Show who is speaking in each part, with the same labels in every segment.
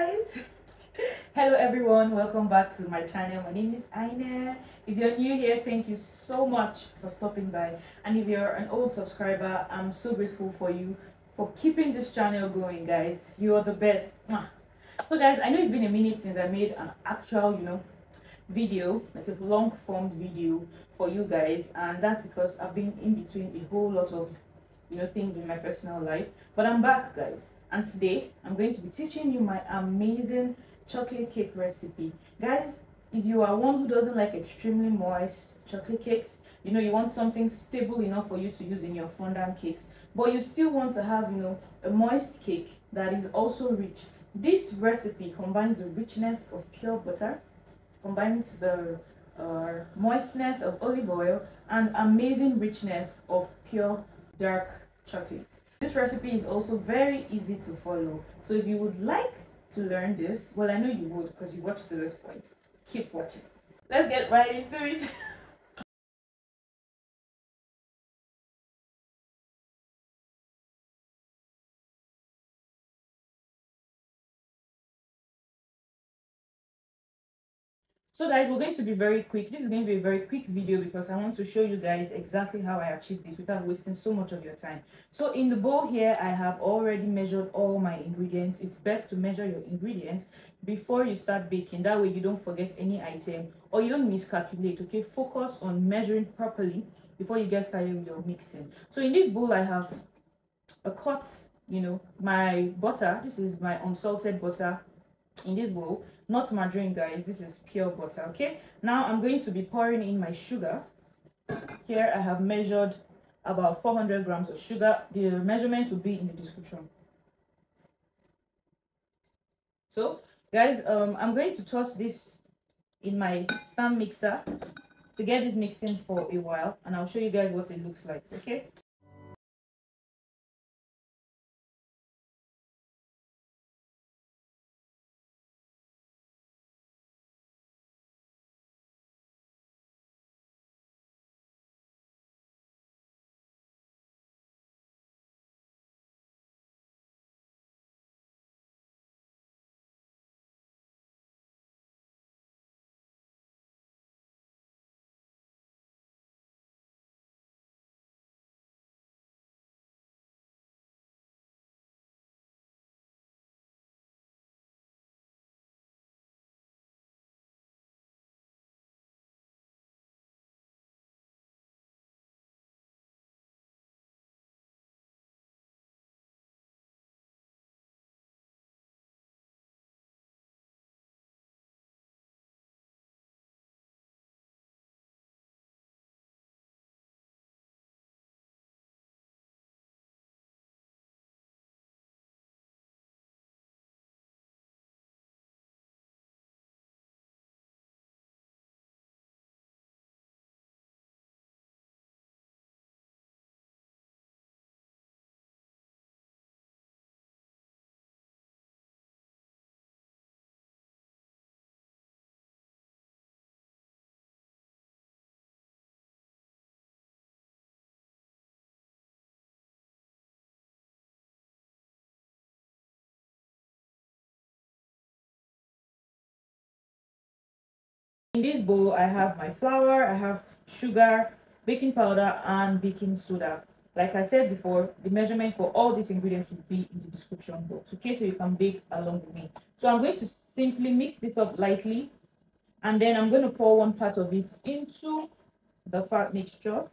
Speaker 1: guys. Hello everyone, welcome back to my channel. My name is Aina. If you're new here, thank you so much for stopping by, and if you're an old subscriber, I'm so grateful for you for keeping this channel going, guys. You are the best. So guys, I know it's been a minute since I made an actual video, like a long form video for you guys, and that's because I've been in between a whole lot of things in my personal life. But I'm back, guys, and today I'm going to be teaching you my amazing chocolate cake recipe. Guys, if you are one who doesn't like extremely moist chocolate cakes, you want something stable enough for you to use in your fondant cakes, but you still want to have a moist cake that is also rich, this recipe combines the richness of pure butter, combines the moistness of olive oil, and amazing richness of pure dark chocolate. This recipe is also very easy to follow, so if you would like to learn this, well, I know you would because you watched to this point, keep watching. Let's get right into it. So guys, we're going to be very quick. This is going to be a very quick video because I want to show you guys exactly how I achieved this without wasting so much of your time. So in the bowl here, I have already measured all my ingredients. It's best to measure your ingredients before you start baking. That way you don't forget any item or you don't miscalculate, okay? Focus on measuring properly before you get started with your mixing. So in this bowl, I have a cut, my butter. This is my unsalted butter in this bowl, not margarine, guys. This is pure butter. Okay, now I'm going to be pouring in my sugar. Here I have measured about 400 grams of sugar. The measurement will be in the description. So guys, I'm going to toss this in my stand mixer to get this mixing for a while, and I'll show you guys what it looks like. Okay. In this bowl, I have my flour, I have sugar, baking powder, and baking soda. Like I said before, the measurement for all these ingredients will be in the description box, okay? So you can bake along with me. So I'm going to simply mix this up lightly, and then I'm going to pour one part of it into the fat mixture,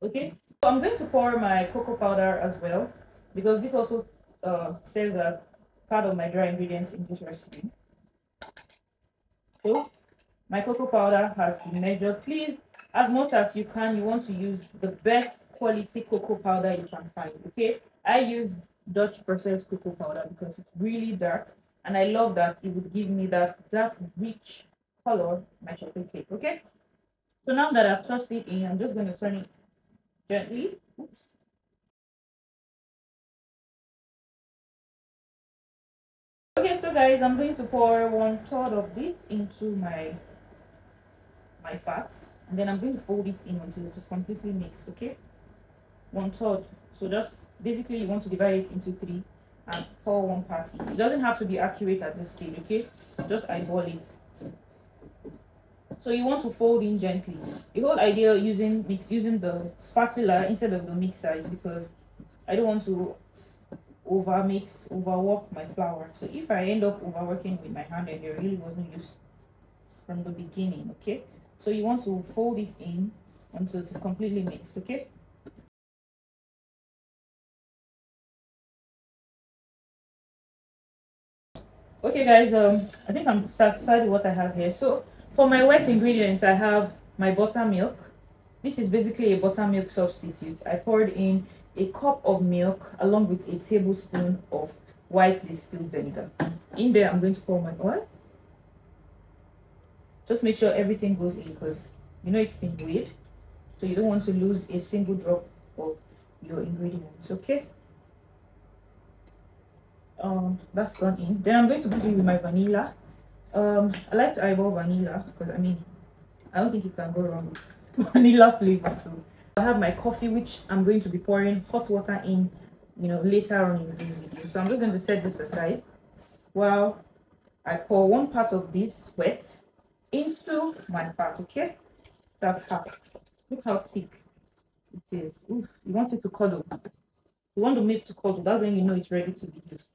Speaker 1: okay? So I'm going to pour my cocoa powder as well, because this also serves as part of my dry ingredients in this recipe. So my cocoa powder has been measured. Please, as much as you can, you want to use the best quality cocoa powder you can find, okay? I use Dutch processed cocoa powder because it's really dark, and I love that it would give me that dark, rich color my chocolate cake, okay? So now that I've tossed it in, I'm just going to turn it gently. Oops. Okay, so guys, I'm going to pour 1/3 of this into my fat, and then I'm going to fold it in until it is completely mixed, okay? 1/3. So just basically you want to divide it into 3. and pour 1 part in. It doesn't have to be accurate at this stage, okay? Just eyeball it. So you want to fold in gently. The whole idea using the spatula instead of the mixer is because I don't want to overwork my flour. So if I end up overworking with my hand and there really was no use from the beginning, okay? So you want to fold it in until it is completely mixed, okay? Okay guys, I think I'm satisfied with what I have here. So for my wet ingredients, I have my buttermilk. This is basically a buttermilk substitute. I poured in a cup of milk along with a tablespoon of white distilled vinegar. In there, I'm going to pour my oil. Just make sure everything goes in because you know it's been weighed. So you don't want to lose a single drop of your ingredients, okay? That's gone in. Then I'm going to begin with my vanilla. I like to eyeball vanilla because I mean I don't think you can go wrong with vanilla flavor. So I have my coffee, which I'm going to be pouring hot water in, you know, later on in this video. So I'm just going to set this aside while I pour 1 part of this wet into my pot, okay? That's half. Look how thick it is. Oof, you want it to curdle. You want the milk to curdle. That's when you know it's ready to be used.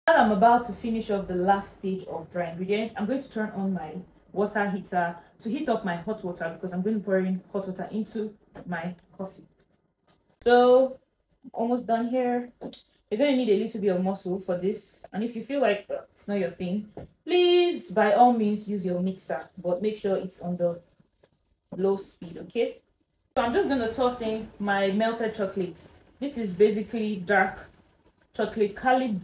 Speaker 1: While I'm about to finish off the last stage of dry ingredients, I'm going to turn on my water heater to heat up my hot water because I'm going to pour in hot water into my coffee. So almost done here. You're going to need a little bit of muscle for this, and if you feel like it's not your thing, please by all means use your mixer, but make sure it's on the low speed, okay? So I'm just going to toss in my melted chocolate. This is basically dark chocolate, Cali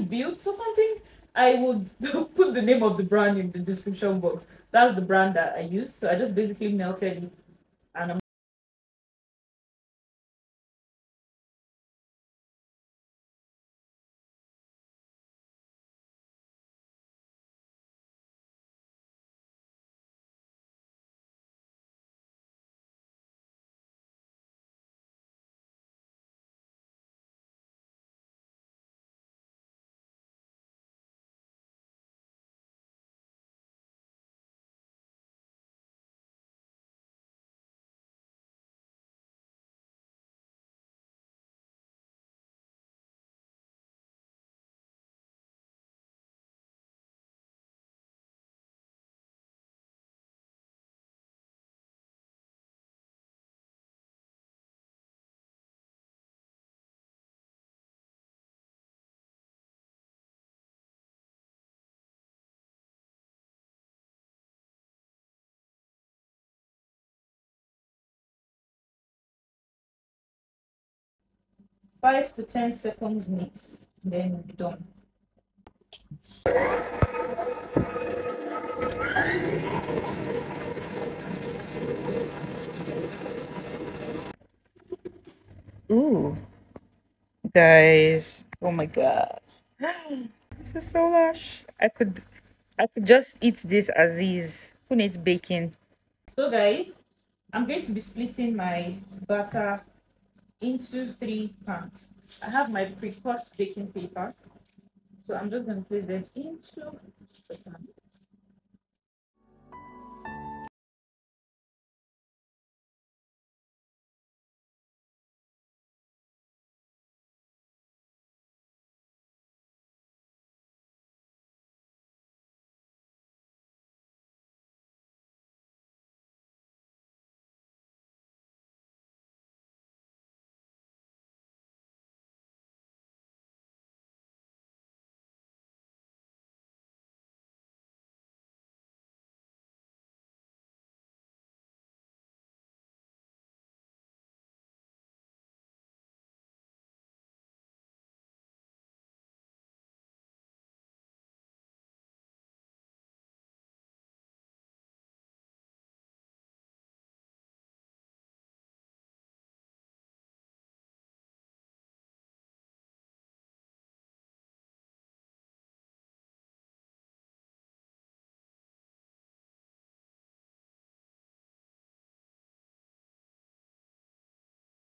Speaker 1: Built or something. I would put the name of the brand in the description box. That's the brand that I used. So I just basically melted it, and I'm 5 to 10 seconds mix, then we'll be done. Ooh, guys, oh my god, this is so lush. I could just eat this as is. Who needs baking? So guys, I'm going to be splitting my butter into 3 pans. I have my pre-cut baking paper, so I'm just going to place them into the pan.